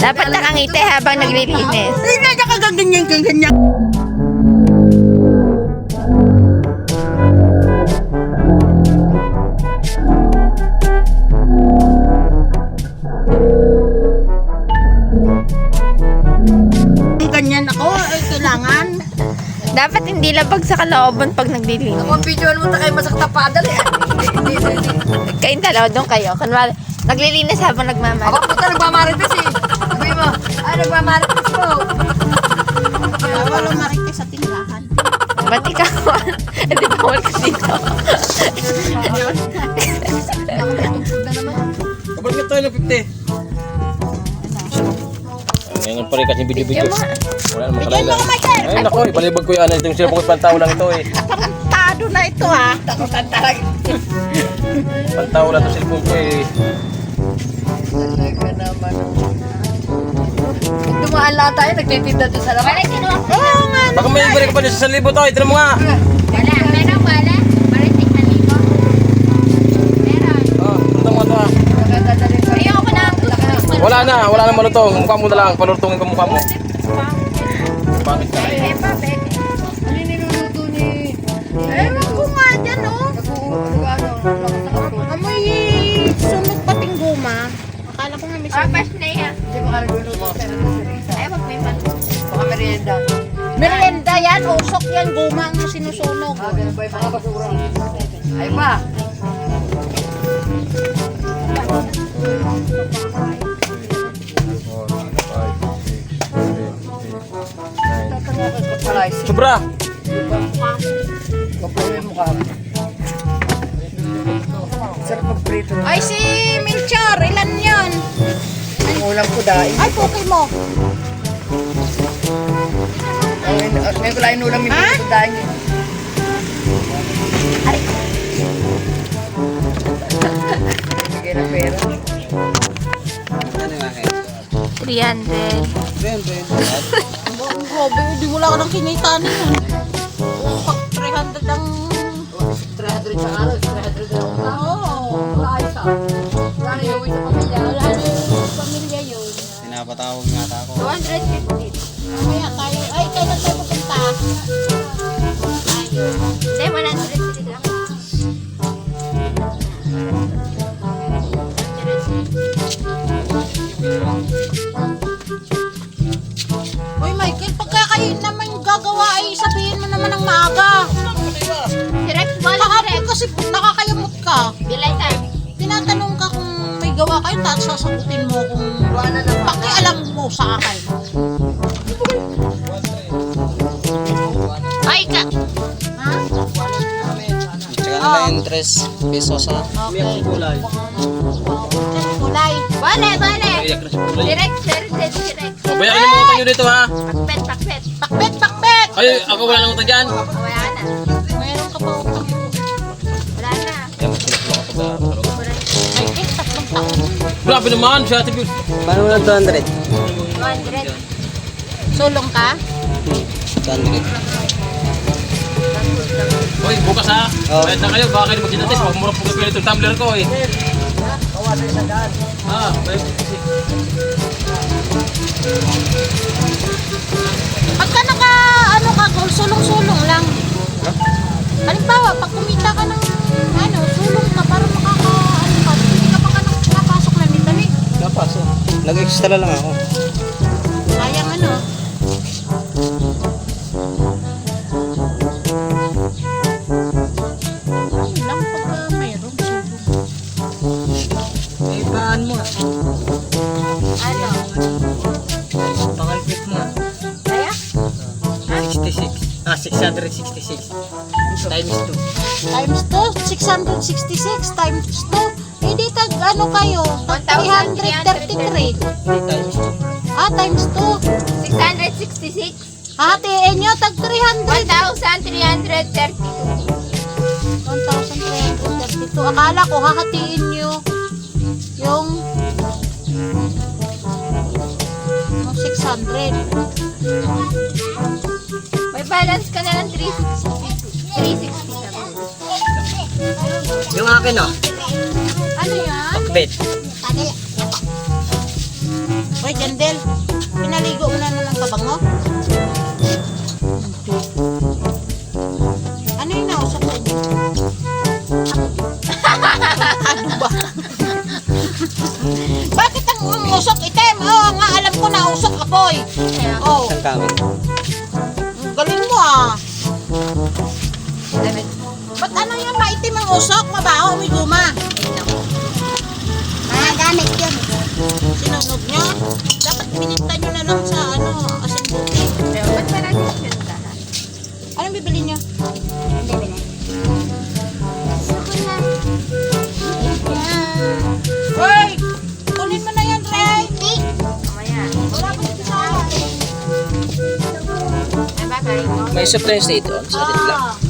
Dapat nakangiti habang naglilinis. Hindi na kagaganyan. Ganyan ako, kailangan. Dapat hindi labag sa kalooban pag naglilinis. Kung videoan mo tayo masakta padal eh. Kayong dalawa doon kayo. Kunwari, naglilinis habang nagmamahal. Ako puta nagmamarites eh. Sabi mo, nagmamarites po. Kaya walang marites sa tindahan. Ba't ikaw? Hindi bawal ka dito. Kapag nga tayo ng 50. Ngayon pa rin kasi video-video. Wala namang Bigyan mo kalala. ko, Michael. Ay nako, ipalibag ko yan. Itong sila pagkat pantaw lang ito eh. Tarantado na ito ha. Takutan talaga. Pantaw lang ito cellphone ko eh. Talaga naman. Pag dumaan lahat tayo, nagtitinda doon sa labas. Wala kinuha. Oo nga. Baka may ibalik ka pa dyan sa 1,000 to. Ito mo nga. Wala. Meron wala. Mariting na libo. Meron. Oh, ito mo ito ah. Ayoko na. Wala na malutong. Mukha mo na lang. Palutongin ko mukha mo. Bakit ka? Eh, pape. Ano yung niluluto ni... Ewan ko nga dyan oh. Amoy sunog pating guma. Akala ko nga may sunog. Papas na yan. Hindi mo ka nagluluto. Ay, wag may man. Baka merienda. Merienda yan, usok yan, guma ang sinusunog. Ganun ba yung mga basura? Ay pa. Sobra. Kapuloy mo ka. Sarap magprito. Ay si Milchar, ilan yan? Ang ulam ko dahil. Ay, puki mo. Ngayon ko lang inulam yung Ha? dito dahil. Sige na pera. 300. Grabe, hindi wala ka ng kinita niyo. Pag 300 ang... 300 sa araw, 300 na ako. Oo. Ayos ah. Wala na yung sa pamilya. Wala na yung pamilya yun. Pinapatawag nga ako. 250. Kaya tayo, ay, kailan tayo pupunta? Tayo. Hindi, 150 lang. Uy, Michael, pagka kayo naman gagawa ay sabihin mo naman ng maaga. Direct wala Kahapon direct. kasi nakakayamot ka. Delay time. Tinatanong ka kung may gawa kayo, tapos sasagutin mo kung pakialam mo sa akin. Ay, ka. Ha? Tsaka na lang yung 3 pesos ha. Okay. Kulay. Wala. Iyak na si Kulay. Direct, direct. Bayaran niyo mga utang nyo dito ha. Pakpet. Pakbet! Ay, ako wala nang utang dyan. Wala na. Mayroon ka pa utang. Wala na. Kaya mas pinapulong ako sa kaloob. Michael, 3 taon. Grabe naman, siya ate Bill. Paano mo lang 200? 200. Sulong ka? 200. Uy, bukas ha. Oh. Bayad na kayo, baka kayo magkinatis. Huwag mura po kayo itong tumbler ko eh. Bayad kasi. Pagka sulong-sulong lang. Halimbawa, pag kumita ka ng sulong ka para hindi ka pa nakapasok na nito eh. Kapaso. Nag-extra lang ako. Sayang lang pagka mayroong sulong. Ibaan mo. Ano? Pangalpit mo. Kaya? 66. 666. Times 2. Times 2, 666 times 2. Hindi tag kayo? Tag 333. Times 2. Times 2. 666. Hatiin nyo, tag 300. 1,332. 1,332. Akala ko hahatiin nyo yung 600. May balance ka na ng 360 lang. Yung akin oh. Ano yan? Bet. Hoy, Jandel. Pinaligo mo na ng kabango. Ano yung nausap ko niyo? Ano ba? Bakit ang usok item? Oo nga, alam ko na usok apoy. Oh, Isang kami. galing mo ah. Ba't ano yung maitim ang usok? Mabaho, may guma. Magagamit yun. Sinunod nyo? Dapat bininta nyo na lang sa asin buti. Pero ba't ba natin yun ka? Anong bibili nyo? Bibili. Gusto ko na. Hoy! Kunin mo na yan, Ray! Mamaya. Wala pa dito sa akin. Ay, bagay. May surprise dito. Sa red lang.